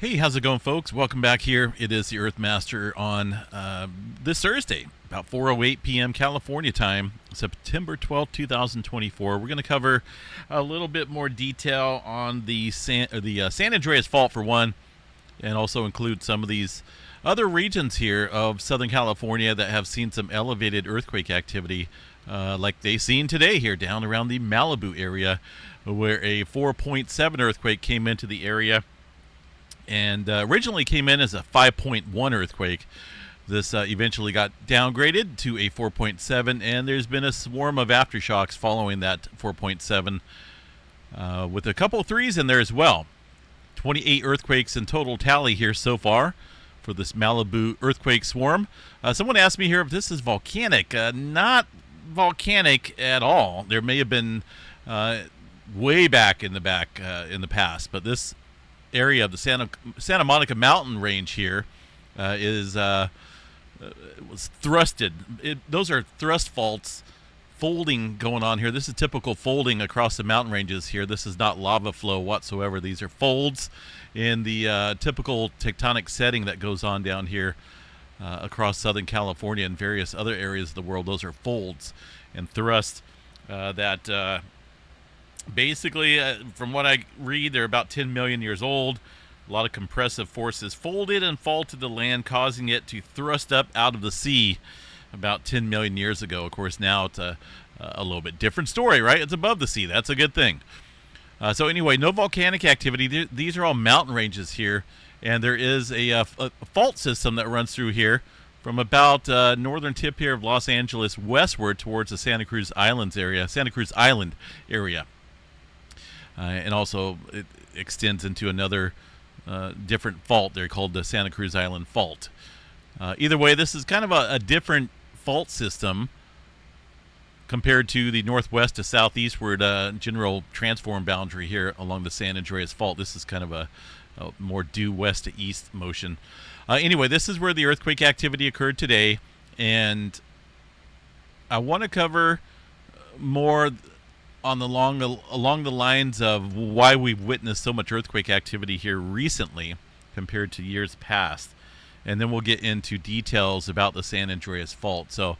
Hey, how's it going, folks? Welcome back here. It is the Earthmaster on this Thursday, about 4:08 p.m. California time, September 12th, 2024. We're going to cover a little bit more detail on the San Andreas Fault, for one, and also include some of these other regions here of Southern California that have seen some elevated earthquake activity, like they've seen today here down around the Malibu area, where a 4.7 earthquake came into the area and originally came in as a 5.1 earthquake. This eventually got downgraded to a 4.7, and there's been a swarm of aftershocks following that 4.7, with a couple of threes in there as well. 28 earthquakes in total tally here so far for this Malibu earthquake swarm. Someone asked me here if this is volcanic. Not volcanic at all. There may have been way back in the past, but this area of the Santa Monica mountain range here was thrusted. Those are thrust faults, folding going on here. This is typical folding across the mountain ranges here. This is not lava flow whatsoever. These are folds in the typical tectonic setting that goes on down here across Southern California and various other areas of the world. Those are folds and thrust that basically, from what I read, they're about 10 million years old. A lot of compressive forces folded and faulted the land, causing it to thrust up out of the sea about 10 million years ago. Of course, now it's a little bit different story, right? It's above the sea. That's a good thing. So anyway, no volcanic activity. These are all mountain ranges here, and there is a fault system that runs through here from about northern tip here of Los Angeles westward towards the Santa Cruz Island area. And also it extends into another different fault there called the Santa Cruz Island Fault. Either way, this is kind of a different fault system compared to the northwest to southeastward general transform boundary here along the San Andreas Fault. This is kind of a more due west to east motion. Anyway, this is where the earthquake activity occurred today, and I want to cover more along the lines of why we've witnessed so much earthquake activity here recently compared to years past, and then we'll get into details about the San Andreas Fault. So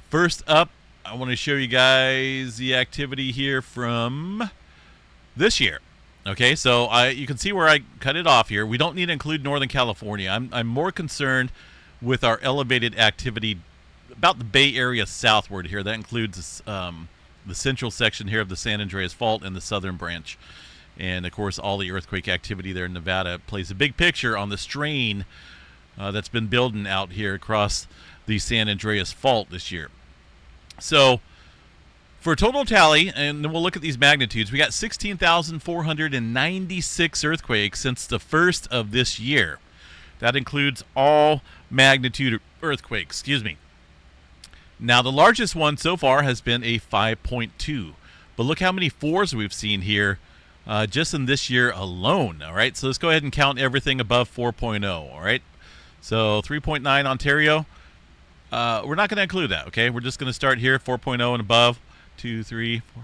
first up, I want to show you guys the activity here from this year. Okay, so you can see where I cut it off here. We don't need to include Northern California. I'm more concerned with our elevated activity about the Bay Area southward here. That includes the central section here of the San Andreas Fault and the southern branch. And, of course, all the earthquake activity there in Nevada plays a big picture on the strain that's been building out here across the San Andreas Fault this year. So, for a total tally, and then we'll look at these magnitudes, we got 16,496 earthquakes since the first of this year. That includes all magnitude earthquakes, Now, the largest one so far has been a 5.2. But look how many fours we've seen here just in this year alone, all right? So let's go ahead and count everything above 4.0, all right? So 3.9 Ontario, we're not going to include that, okay? We're just going to start here, 4.0 and above. 2, 3, 4,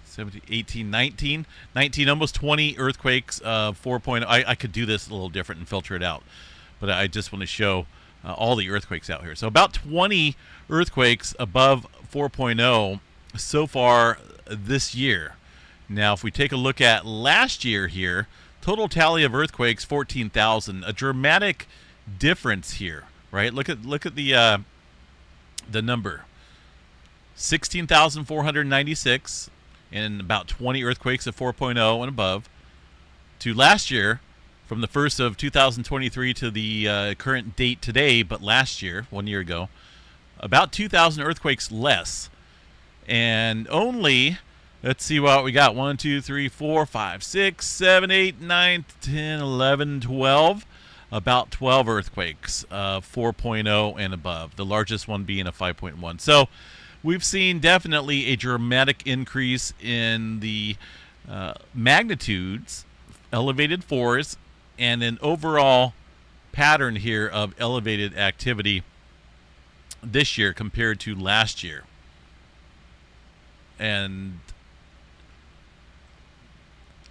17, 18, 19, almost 20 earthquakes, 4.0. I could do this a little different and filter it out, but I just want to show all the earthquakes out here. So about 20 earthquakes above 4.0 so far this year. Now, if we take a look at last year here, total tally of earthquakes, 14,000. A dramatic difference here, right? Look at the number, 16,496, and about 20 earthquakes of 4.0 and above, to last year, from the 1st of 2023 to the current date today, but last year, 1 year ago, about 2,000 earthquakes less. And only, let's see what we got, 1, 2, 3, 4, 5, 6, 7, 8, 9, 10, 11, 12. About 12 earthquakes, 4.0 and above, the largest one being a 5.1. So we've seen definitely a dramatic increase in the magnitudes, elevated fours, and an overall pattern here of elevated activity this year compared to last year. And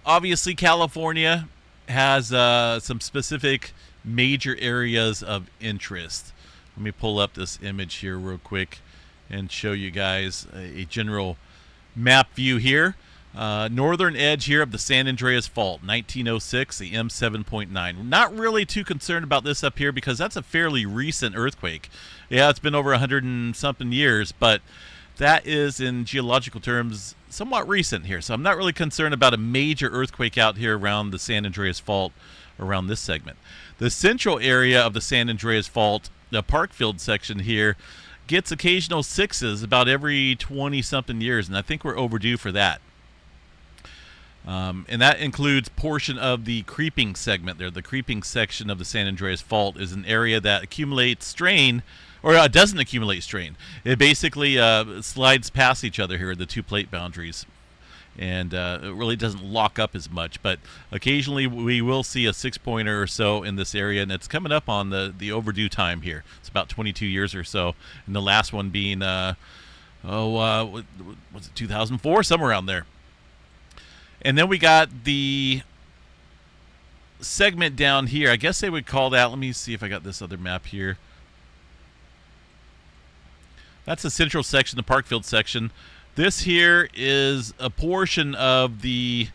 obviously, California has some specific major areas of interest. Let me pull up this image here real quick and show you guys a general map view here. Northern edge here of the San Andreas Fault, 1906, the M7.9. Not really too concerned about this up here because that's a fairly recent earthquake. Yeah, it's been over 100 and something years, but that is, in geological terms, somewhat recent here. So I'm not really concerned about a major earthquake out here around the San Andreas Fault around this segment. The central area of the San Andreas Fault, the Parkfield section here, gets occasional sixes about every 20-something years, and I think we're overdue for that. And that includes portion of the creeping segment there. The creeping section of the San Andreas Fault is an area that accumulates strain, or doesn't accumulate strain. It basically slides past each other here, the two plate boundaries. And it really doesn't lock up as much. But occasionally we will see a 6-pointer or so in this area, and it's coming up on the overdue time here. It's about 22 years or so. And the last one being, was it 2004? Somewhere around there. And then we got the segment down here. I guess they would call that, let me see if I got this other map here. That's the central section, the Parkfield section. This here is a portion of the,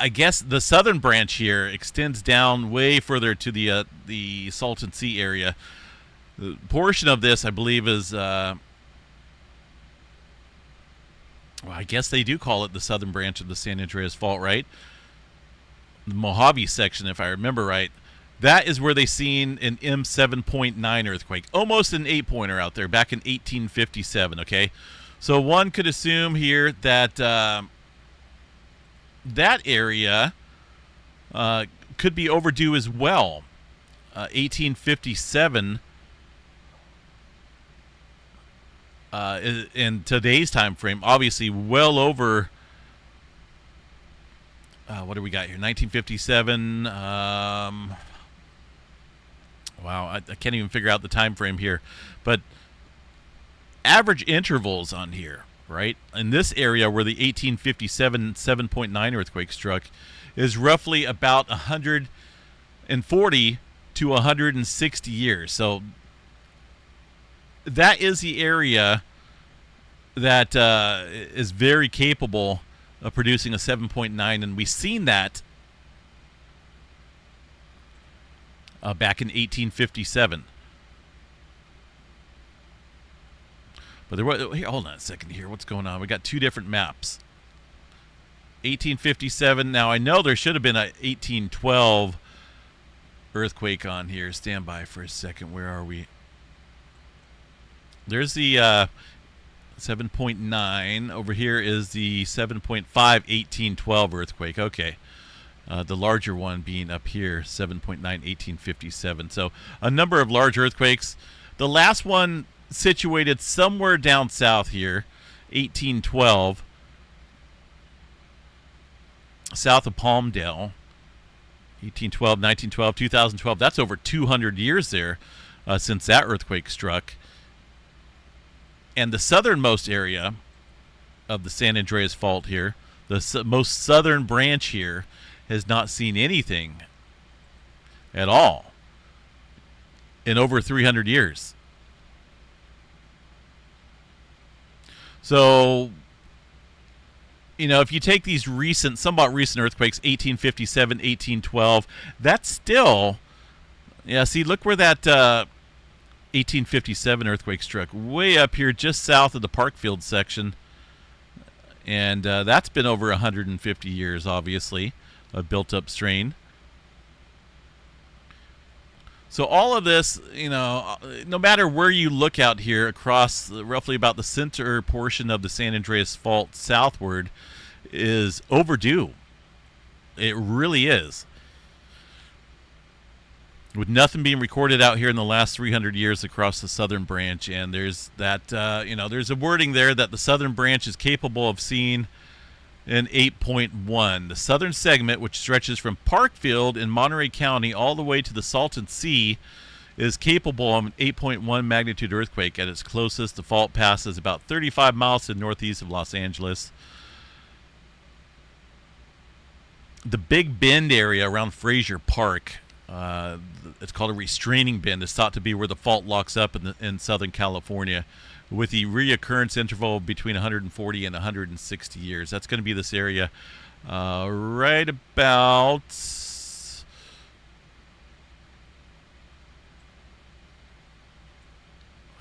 I guess the southern branch here extends down way further to the Salton Sea area. The portion of this, I believe, is, well, I guess they do call it the southern branch of the San Andreas Fault, right? The Mojave section, if I remember right. That is where they seen an M7.9 earthquake, almost an 8-pointer out there back in 1857, okay? So one could assume here that that area could be overdue as well. 1857 in today's time frame, obviously well over, what do we got here, 1957, wow, I can't even figure out the time frame here. But average intervals on here, right? In this area where the 1857 7.9 earthquake struck is roughly about 140 to 160 years. So that is the area that is very capable of producing a 7.9, and we've seen that back in 1857. But there was, here, hold on a second here. What's going on? We got two different maps. 1857. Now I know there should have been a 1812 earthquake on here. Stand by for a second. Where are we? There's the 7.9. Over here is the 7.5 1812 earthquake. Okay. The larger one being up here, 7.9, 1857. So a number of large earthquakes. The last one situated somewhere down south here, 1812, south of Palmdale. 1812, 1912, 2012. That's over 200 years there since that earthquake struck. And the southernmost area of the San Andreas Fault here, the most southern branch here, has not seen anything at all in over 300 years. So, you know, if you take these recent, somewhat recent earthquakes, 1857, 1812, that's still, yeah, see, look where that 1857 earthquake struck, way up here just south of the Parkfield section. And that's been over 150 years, obviously. A built-up strain. So all of this, you know, no matter where you look out here across roughly about the center portion of the San Andreas Fault southward, is overdue. It really is. With nothing being recorded out here in the last 300 years across the southern branch, and there's that, you know, there's a wording there that the southern branch is capable of seeing an 8.1. The southern segment, which stretches from Parkfield in Monterey County all the way to the Salton Sea, is capable of an 8.1 magnitude earthquake. At its closest, the fault passes about 35 miles to the northeast of Los Angeles. the Big Bend area around Frazier Park. It's called a restraining bend. It's thought to be where the fault locks up in Southern California, with the reoccurrence interval between 140 and 160 years. That's going to be this area right about.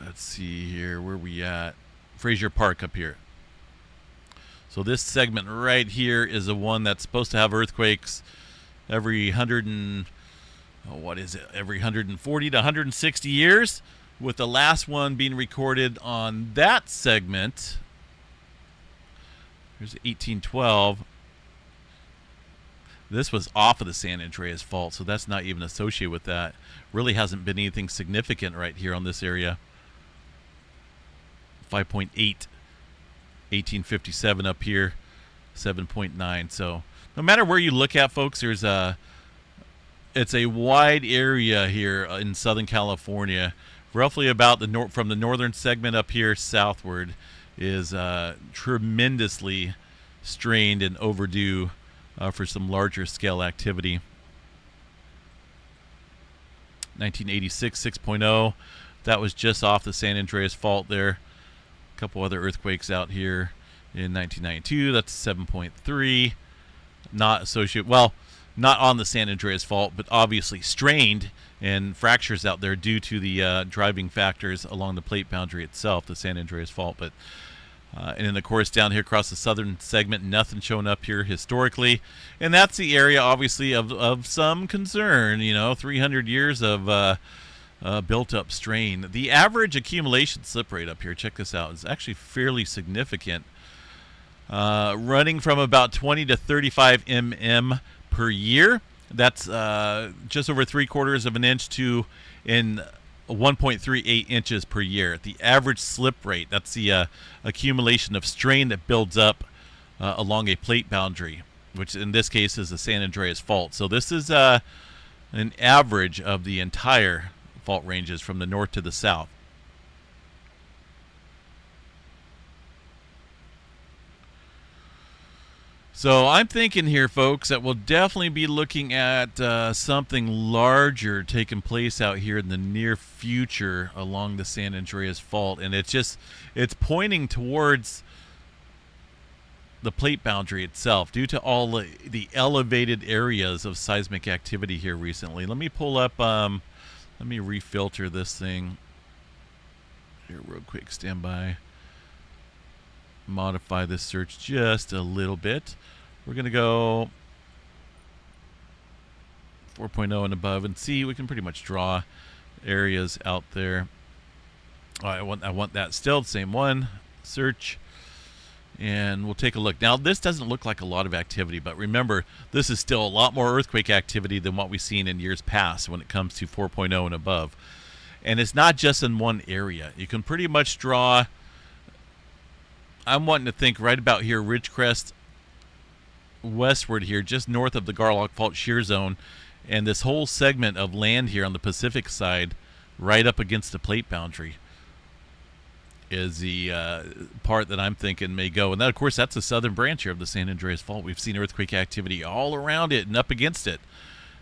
Let's see here, where we at? Frazier Park up here. So this segment right here is the one that's supposed to have earthquakes every every 140 to 160 years, with the last one being recorded on that segment. Here's 1812. This was off of the San Andreas Fault, so that's not even associated with that. Really hasn't been anything significant right here on this area. 5.8, 1857 up here, 7.9. So no matter where you look at, folks, it's a wide area here in Southern California. Roughly about from the northern segment up here southward is tremendously strained and overdue for some larger scale activity. 1986 6.0, that was just off the San Andreas Fault there. A couple other earthquakes out here in 1992. That's 7.3. Not associated, well, not on the San Andreas Fault, but obviously strained and fractures out there due to the driving factors along the plate boundary itself, the San Andreas Fault. But and then, of course, down here across the southern segment, nothing showing up here historically. And that's the area, obviously, of some concern. 300 years of built-up strain. The average accumulation slip rate up here, check this out, is actually fairly significant. Running from about 20 to 35 mm per year. That's just over 3/4 of an inch to in 1.38 inches per year. The average slip rate, that's the accumulation of strain that builds up along a plate boundary, which in this case is the San Andreas Fault. So this is an average of the entire fault ranges from the north to the south. So I'm thinking here, folks, that we'll definitely be looking at something larger taking place out here in the near future along the San Andreas Fault. And it's pointing towards the plate boundary itself due to all the elevated areas of seismic activity here recently. Let me pull up, let me refilter this thing here real quick. Stand by. Modify this search just a little bit. We're going to go 4.0 and above and see. We can pretty much draw areas out there. I want that still, the same one. Search. And we'll take a look. Now, this doesn't look like a lot of activity, but remember, this is still a lot more earthquake activity than what we've seen in years past when it comes to 4.0 and above. And it's not just in one area. You can pretty much draw, I'm wanting to think right about here, Ridgecrest westward here, just north of the Garlock Fault shear zone, and this whole segment of land here on the Pacific side, right up against the plate boundary, is the part that I'm thinking may go. And that, of course, that's the southern branch here of the San Andreas Fault. We've seen earthquake activity all around it and up against it.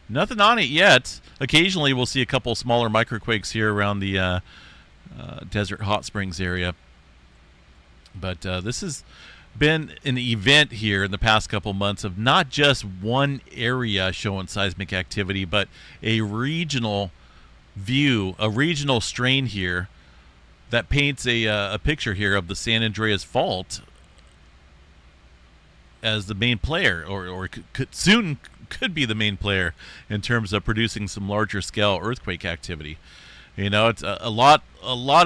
Nothing on it yet. Occasionally we'll see a couple smaller microquakes here around the Desert Hot Springs area. But this has been an event here in the past couple months of not just one area showing seismic activity, but a regional view, a regional strain here that paints a picture here of the San Andreas Fault as the main player, or soon could be the main player in terms of producing some larger scale earthquake activity. It's a lot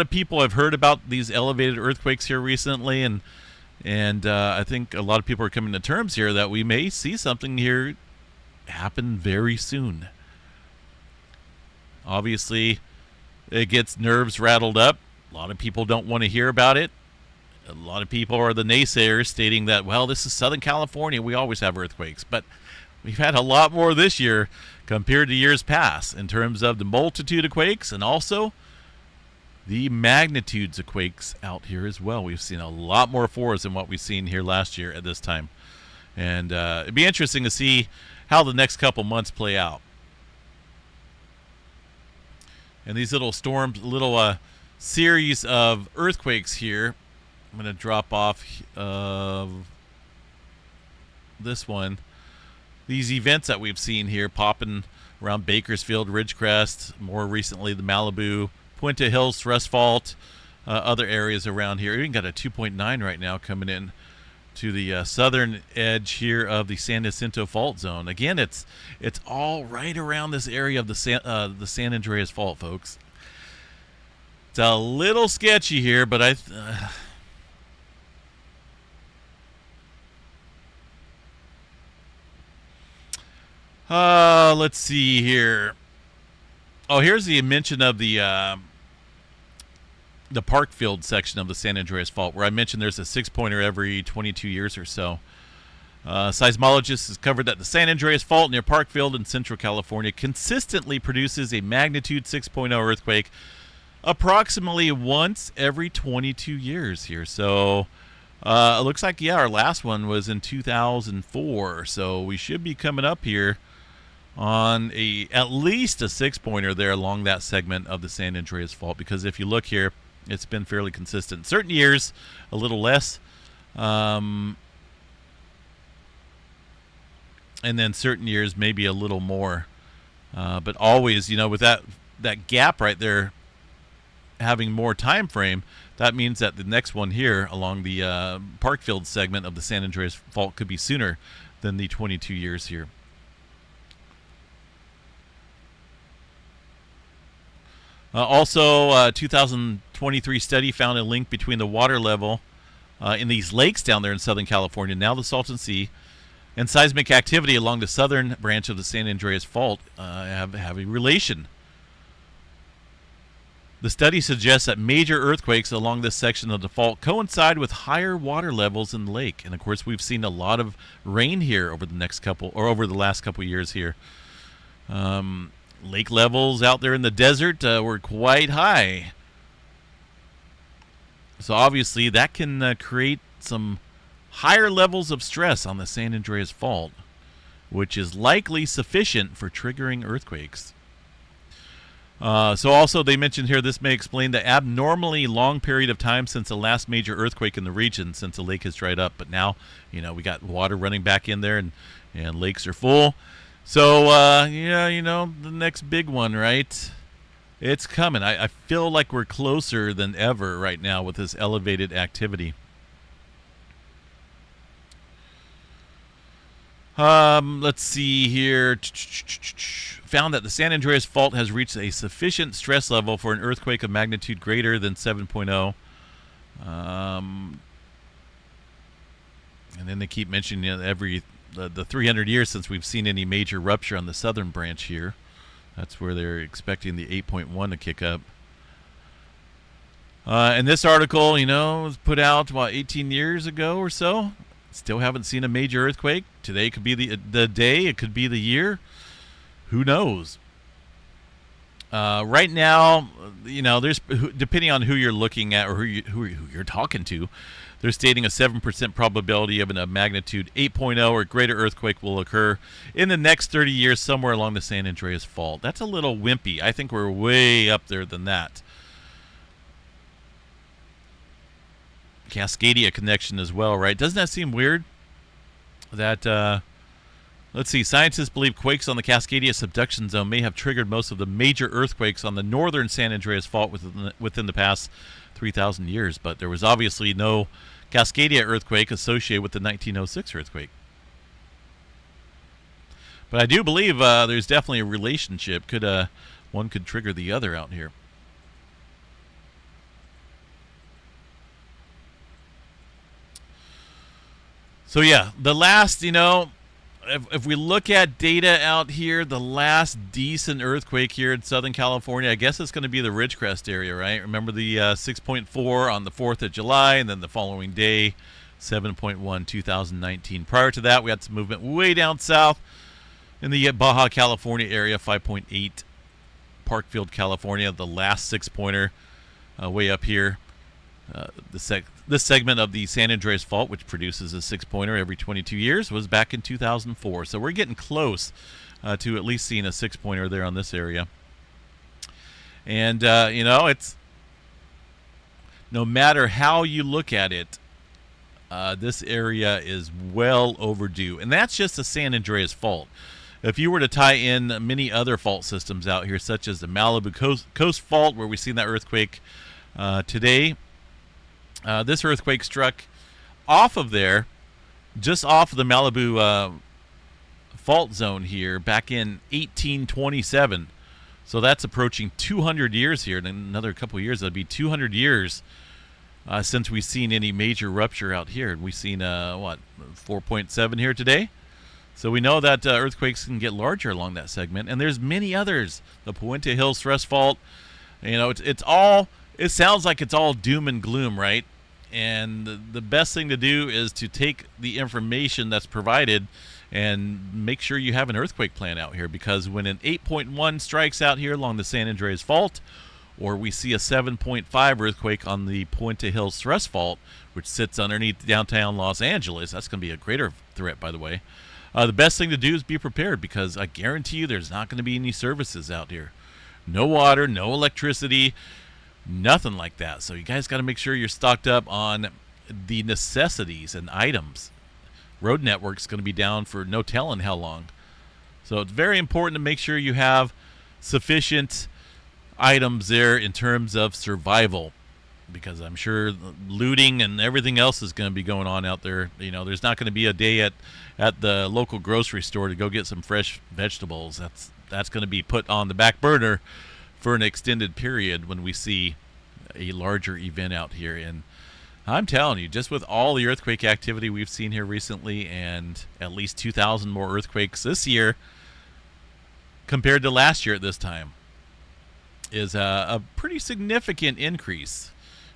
of people have heard about these elevated earthquakes here recently, and I think a lot of people are coming to terms here that we may see something here happen very soon. Obviously, it gets nerves rattled up. A lot of people don't want to hear about it. A lot of people are the naysayers, stating that, well, this is Southern California, we always have earthquakes. But we've had a lot more this year compared to years past in terms of the multitude of quakes and also the magnitudes of quakes out here as well. We've seen a lot more fours than what we've seen here last year at this time. And it'd be interesting to see how the next couple months play out. And these little storms, little series of earthquakes here. I'm going to drop off this one. These events that we've seen here popping around Bakersfield, Ridgecrest, more recently the Malibu, Puente Hills, Thrust Fault, other areas around here. Even got a 2.9 right now coming in to the southern edge here of the San Jacinto Fault Zone. Again, it's all right around this area of the San Andreas Fault, folks. It's a little sketchy here, but let's see here. Oh, here's the mention of the Parkfield section of the San Andreas Fault, where I mentioned there's a 6-pointer every 22 years or so. Seismologists has covered that the San Andreas Fault near Parkfield in Central California consistently produces a magnitude 6.0 earthquake approximately once every 22 years here. So it looks like, yeah, our last one was in 2004. So we should be coming up here on at least a 6-pointer there along that segment of the San Andreas Fault, because if you look here, it's been fairly consistent. Certain years, a little less, and then certain years maybe a little more. But always, with that gap right there having more time frame, that means that the next one here along the Parkfield segment of the San Andreas Fault could be sooner than the 22 years here. Also, 2023 study found a link between the water level in these lakes down there in Southern California, now the Salton Sea, and seismic activity along the southern branch of the San Andreas Fault have a relation. The study suggests that major earthquakes along this section of the fault coincide with higher water levels in the lake. And of course, we've seen a lot of rain here over the last couple years here. Lake levels out there in the desert were quite high. So obviously that can create some higher levels of stress on the San Andreas Fault, which is likely sufficient for triggering earthquakes. So also they mentioned here, this may explain the abnormally long period of time since the last major earthquake in the region, since the lake has dried up. But now, we got water running back in there, and lakes are full. So, the next big one, right? It's coming. I feel like we're closer than ever right now with this elevated activity. Let's see here. Found that the San Andreas Fault has reached a sufficient stress level for an earthquake of magnitude greater than 7.0. And then they keep mentioning the 300 years since we've seen any major rupture on the southern branch here. That's where they're expecting the 8.1 to kick up. And this article, was put out, 18 years ago or so. Still haven't seen a major earthquake. Today could be the day. It could be the year. Who knows? Right now, there's, depending on who you're looking at or who you're talking to, they're stating a 7% probability of a magnitude 8.0 or greater earthquake will occur in the next 30 years somewhere along the San Andreas Fault. That's a little wimpy. I think we're way up there than that. Cascadia connection as well, right? Doesn't that seem weird? That, let's see, scientists believe quakes on the Cascadia subduction zone may have triggered most of the major earthquakes on the northern San Andreas Fault within the past 3,000 years, but there was obviously no Cascadia earthquake associated with the 1906 earthquake. But I do believe there's definitely a relationship. One could trigger the other out here. So yeah, the last, if we look at data out here, the last decent earthquake here in Southern California, I guess it's going to be the Ridgecrest area, right? Remember the 6.4 on the 4th of July, and then the following day, 7.1, 2019. Prior to that, we had some movement way down south in the Baja California area, 5.8. Parkfield, California, the last 6-pointer way up here. The This segment of the San Andreas Fault, which produces a 6-pointer every 22 years, was back in 2004. So we're getting close to at least seeing a 6-pointer there on this area. And, it's no matter how you look at it, this area is well overdue. And that's just the San Andreas Fault. If you were to tie in many other fault systems out here, such as the Malibu Coast Fault, where we've seen that earthquake today, this earthquake struck off of there, just off of the Malibu fault zone here, back in 1827. So that's approaching 200 years here. In another couple of years, that'd be 200 years since we've seen any major rupture out here. And we've seen, 4.7 here today. So we know that earthquakes can get larger along that segment. And there's many others. The Puente Hills Thrust Fault, it sounds like it's all doom and gloom, right? And the best thing to do is to take the information that's provided and make sure you have an earthquake plan out here, because when an 8.1 strikes out here along the San Andreas Fault, or we see a 7.5 earthquake on the Puente Hills Thrust Fault, which sits underneath downtown Los Angeles, that's going to be a greater threat, by the way. The best thing to do is be prepared, because I guarantee you there's not going to be any services out here. No water, no electricity, nothing like that. So you guys got to make sure you're stocked up on the necessities and items. Road network's going to be down for no telling how long. So it's very important to make sure you have sufficient items there in terms of survival, because I'm sure looting and everything else is going to be going on out there. There's not going to be a day at the local grocery store to go get some fresh vegetables. That's going to be put on the back burner for an extended period when we see a larger event out here. And I'm telling you, just with all the earthquake activity we've seen here recently, and at least 2,000 more earthquakes this year compared to last year at this time, is a pretty significant increase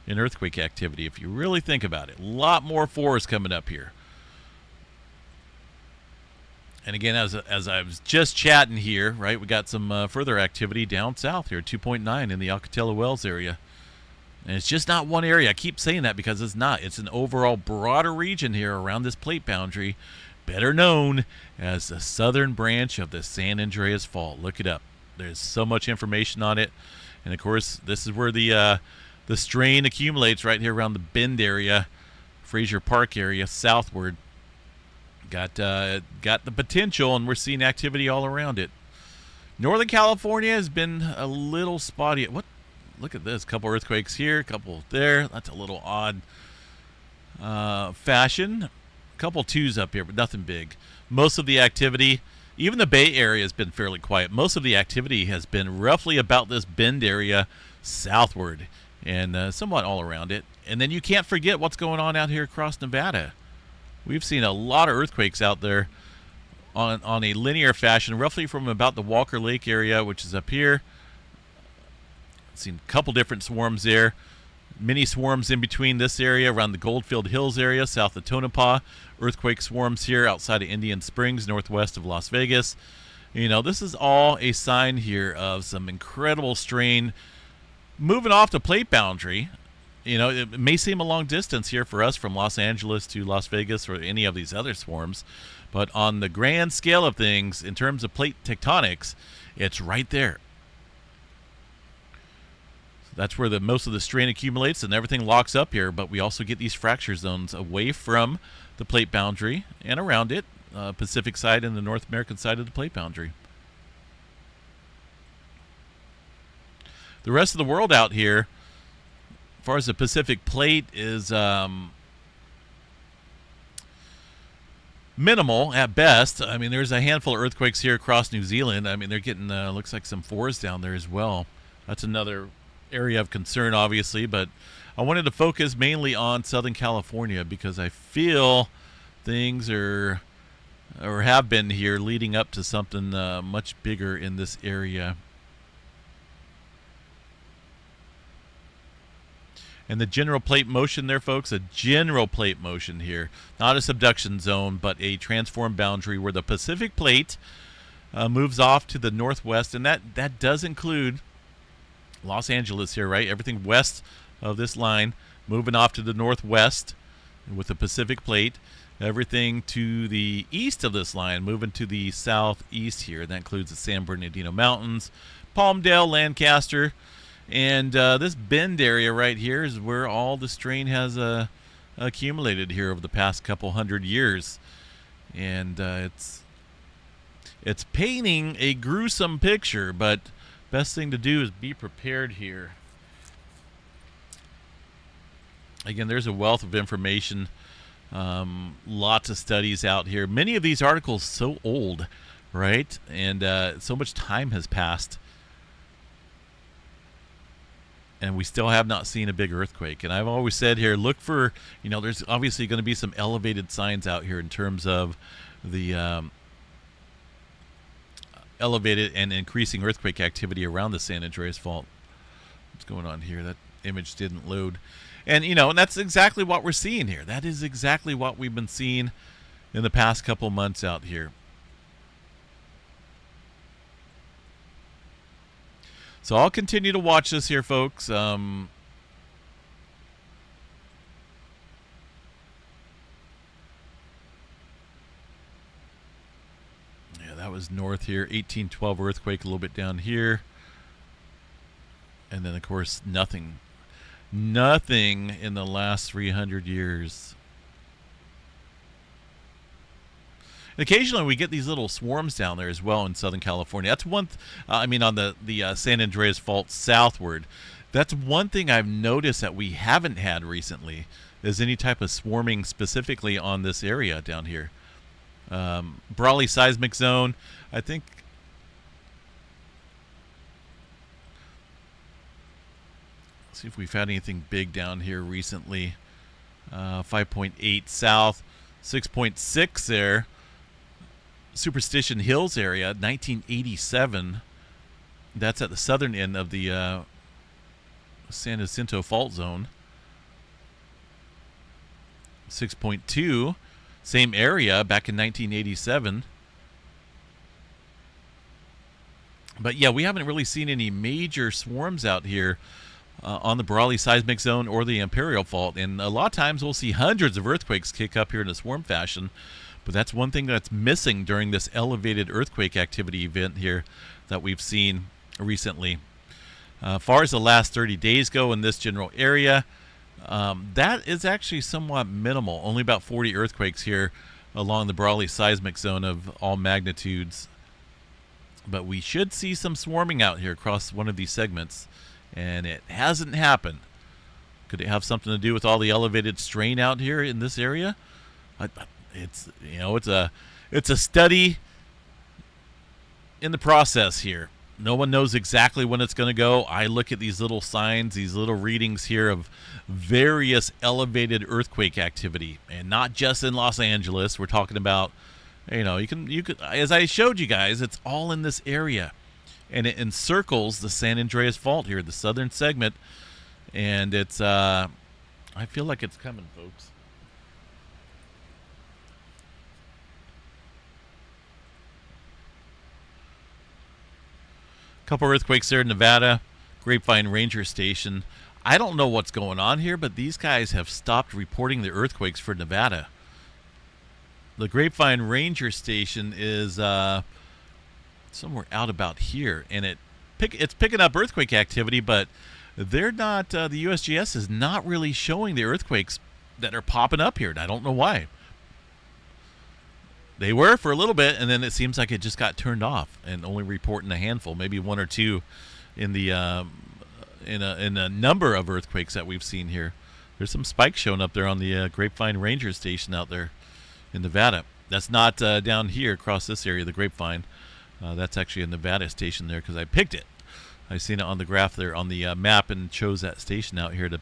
in earthquake activity if you really think about it. A lot more force coming up here. And again, as I was just chatting here, right, we got some further activity down south here, 2.9 in the Alcatela Wells area. And it's just not one area. I keep saying that because it's not. It's an overall broader region here around this plate boundary, better known as the southern branch of the San Andreas Fault. Look it up. There's so much information on it. And, of course, this is where the strain accumulates right here around the Bend area, Frazier Park area, southward. Got the potential, and we're seeing activity all around it. Northern California has been a little spotty. Look at this. A couple earthquakes here, a couple there. That's a little odd fashion. A couple twos up here, but nothing big. Most of the activity, even the Bay Area, has been fairly quiet. Most of the activity has been roughly about this Bend area southward and somewhat all around it. And then you can't forget what's going on out here across Nevada. We've seen a lot of earthquakes out there on a linear fashion, roughly from about the Walker Lake area, which is up here. Seen a couple different swarms there. Mini swarms in between this area around the Goldfield Hills area, south of Tonopah. Earthquake swarms here outside of Indian Springs, northwest of Las Vegas. This is all a sign here of some incredible strain moving off the plate boundary. It may seem a long distance here for us from Los Angeles to Las Vegas or any of these other swarms, but on the grand scale of things, in terms of plate tectonics, it's right there. That's where most of the strain accumulates and everything locks up here, but we also get these fracture zones away from the plate boundary and around it, Pacific side and the North American side of the plate boundary. The rest of the world out here, as far as the Pacific plate, is minimal at best. I mean, there's a handful of earthquakes here across New Zealand. I mean, they're getting, looks like some fours down there as well. That's another area of concern, obviously, but I wanted to focus mainly on Southern California because I feel things are, or have been here, leading up to something much bigger in this area. And the general plate motion there, folks, a general plate motion here. Not a subduction zone, but a transform boundary where the Pacific plate moves off to the northwest, and that does include Los Angeles here, right? Everything west of this line moving off to the northwest with the Pacific Plate. Everything to the east of this line, moving to the southeast here. That includes the San Bernardino Mountains, Palmdale, Lancaster, and this bend area right here is where all the strain has accumulated here over the past couple hundred years. And it's painting a gruesome picture, but best thing to do is be prepared here. Again, there's a wealth of information. Lots of studies out here. Many of these articles so old, right? And so much time has passed, and we still have not seen a big earthquake. And I've always said here, look for, there's obviously going to be some elevated signs out here in terms of the elevated and increasing earthquake activity around the San Andreas Fault. What's going on here? That image didn't load. And, and that's exactly what we're seeing here. That is exactly what we've been seeing in the past couple months out here. So I'll continue to watch this here, folks. Yeah, that was north here. 1812 earthquake a little bit down here. And then, of course, nothing in the last 300 years. And occasionally we get these little swarms down there as well in Southern California. That's one on the San Andreas Fault southward. That's one thing I've noticed that we haven't had recently, is any type of swarming specifically on this area down here. Brawley seismic zone, I think. See if we've had anything big down here recently. 5.8 south, 6.6 there. Superstition Hills area, 1987. That's at the southern end of the San Jacinto Fault Zone. 6.2, same area back in 1987. But yeah, we haven't really seen any major swarms out here on the Brawley seismic zone or the Imperial Fault. And a lot of times we'll see hundreds of earthquakes kick up here in a swarm fashion. But that's one thing that's missing during this elevated earthquake activity event here that we've seen recently. As far as the last 30 days go in this general area, that is actually somewhat minimal. Only about 40 earthquakes here along the Brawley seismic zone of all magnitudes. But we should see some swarming out here across one of these segments. And it hasn't happened. Could it have something to do with all the elevated strain out here in this area? It's a study in the process here. No one knows exactly when it's going to go. I look at these little signs, these little readings here of various elevated earthquake activity, and not just in Los Angeles. We're talking about, you could, as I showed you guys, it's all in this area. And it encircles the San Andreas Fault here, the southern segment. And it's, I feel like it's coming, folks. Couple earthquakes there in Nevada, Grapevine Ranger Station. I don't know what's going on here, but these guys have stopped reporting the earthquakes for Nevada. The Grapevine Ranger Station is somewhere out about here, and it's picking up earthquake activity, but they're not. The USGS is not really showing the earthquakes that are popping up here, and I don't know why. They were for a little bit, and then it seems like it just got turned off, and only reporting a handful, maybe one or two, in the in a number of earthquakes that we've seen here. There's some spikes showing up there on the Grapevine Ranger Station out there in Nevada. That's not down here across this area, the Grapevine. That's actually a Nevada station there because I picked it. I seen it on the graph there on the map and chose that station out here to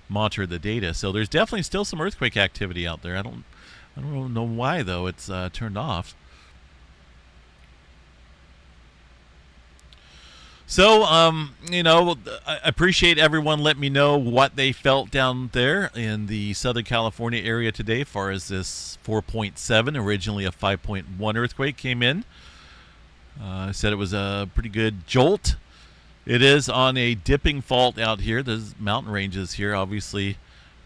monitor the data. So there's definitely still some earthquake activity out there. I don't know why though it's turned off. So I appreciate everyone letting me know what they felt down there in the Southern California area today, as far as this 4.7, originally a 5.1 earthquake came in. I said it was a pretty good jolt. It is on a dipping fault out here. There's mountain ranges here, obviously,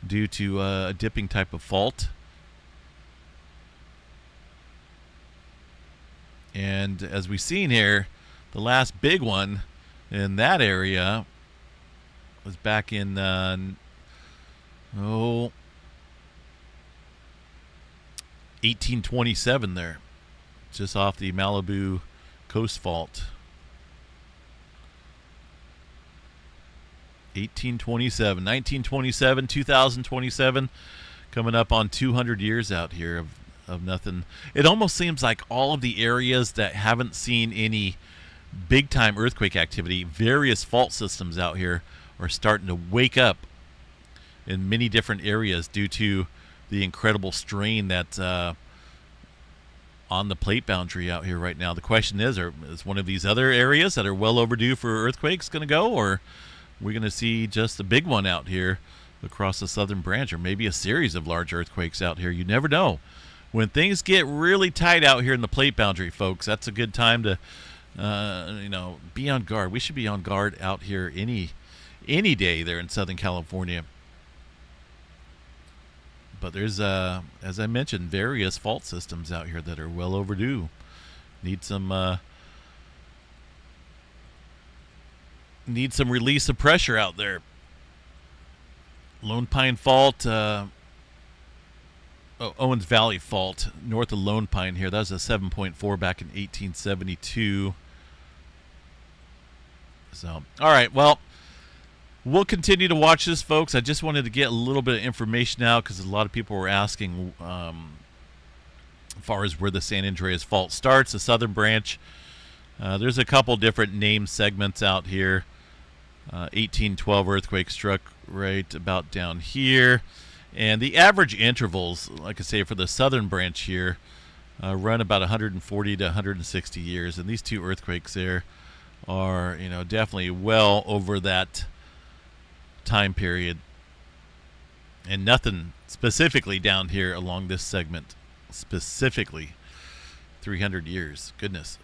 due to a dipping type of fault. And as we've seen here, the last big one in that area was back in 1827 there, just off the Malibu coast fault. 1827, 1927, 2027, coming up on 200 years out here of nothing. It almost seems like all of the areas that haven't seen any big-time earthquake activity, various fault systems out here are starting to wake up in many different areas due to the incredible strain that's on the plate boundary out here right now. The question is one of these other areas that are well overdue for earthquakes going to go, or we're going to see just a big one out here across the southern branch, or maybe a series of large earthquakes out here? You never know. When things get really tight out here in the plate boundary, folks, that's a good time to be on guard. We should be on guard out here any day there in Southern California. But there's, as I mentioned, various fault systems out here that are well overdue. Need some release of pressure out there. Lone Pine Fault, Owens Valley Fault, north of Lone Pine here. That was a 7.4 back in 1872. So, all right, well, we'll continue to watch this, folks. I just wanted to get a little bit of information out because a lot of people were asking as far as where the San Andreas Fault starts, the southern branch. There's a couple different name segments out here. 1812 earthquake struck right about down here. And the average intervals, like I say, for the southern branch here, run about 140 to 160 years. And these two earthquakes there are, definitely well over that time period. And nothing specifically down here along this segment, specifically 300 years. Goodness.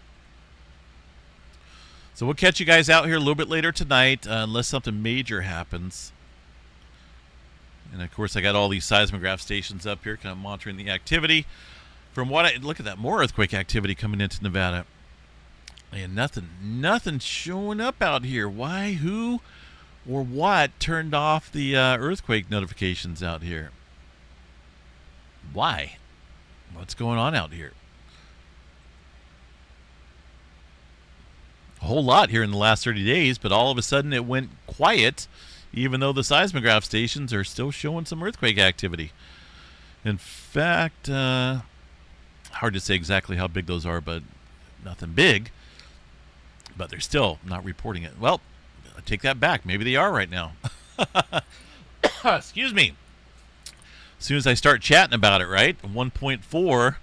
So we'll catch you guys out here a little bit later tonight, unless something major happens. And of course, I got all these seismograph stations up here, kind of monitoring the activity. From what look at that, more earthquake activity coming into Nevada, and nothing showing up out here. Why, who, or what turned off the earthquake notifications out here? Why? What's going on out here? A whole lot here in the last 30 days, but all of a sudden it went quiet, even though the seismograph stations are still showing some earthquake activity. In fact, hard to say exactly how big those are, but nothing big. But they're still not reporting it. Well, I take that back. Maybe they are right now. Excuse me. As soon as I start chatting about it, right? 1.4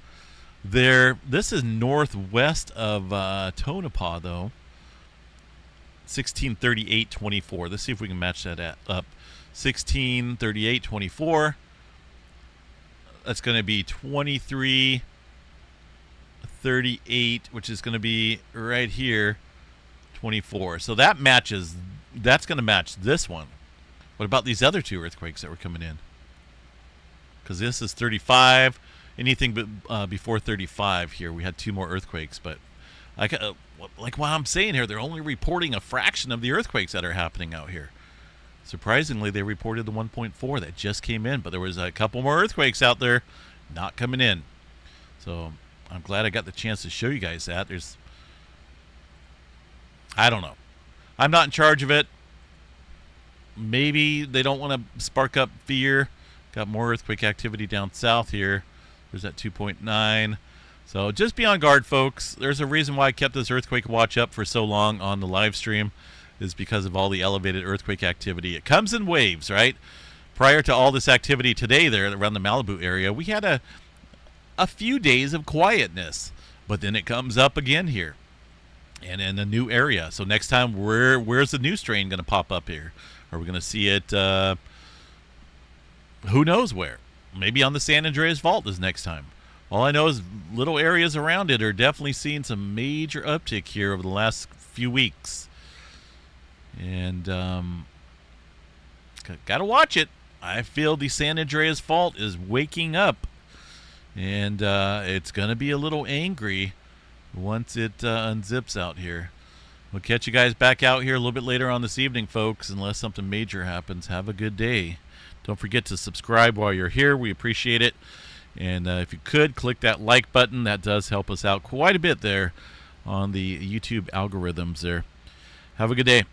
there. This is northwest of Tonopah, though. 1638.24. Let's see if we can match that up. 1638.24. That's going to be 2338, which is going to be right here, 24. So that matches. That's going to match this one. What about these other two earthquakes that were coming in? Because this is 35. Anything but before 35 here. We had two more earthquakes, but like what I'm saying here, they're only reporting a fraction of the earthquakes that are happening out here. Surprisingly, they reported the 1.4 that just came in, but there was a couple more earthquakes out there not coming in. So I'm glad I got the chance to show you guys that. I don't know. I'm not in charge of it. Maybe they don't want to spark up fear. Got more earthquake activity down south here. There's that 2.9. So just be on guard, folks. There's a reason why I kept this earthquake watch up for so long on the live stream, is because of all the elevated earthquake activity. It comes in waves, right? Prior to all this activity today there around the Malibu area, we had a few days of quietness, but then it comes up again here and in a new area. So next time, where's the new strain going to pop up here? Are we going to see it, who knows where? Maybe on the San Andreas Fault this next time. All I know is little areas around it are definitely seeing some major uptick here over the last few weeks. And got to watch it. I feel the San Andreas Fault is waking up, and it's going to be a little angry once it unzips out here. We'll catch you guys back out here a little bit later on this evening, folks, unless something major happens. Have a good day. Don't forget to subscribe while you're here. We appreciate it. And if you could, click that like button. That does help us out quite a bit there on the YouTube algorithms there. Have a good day.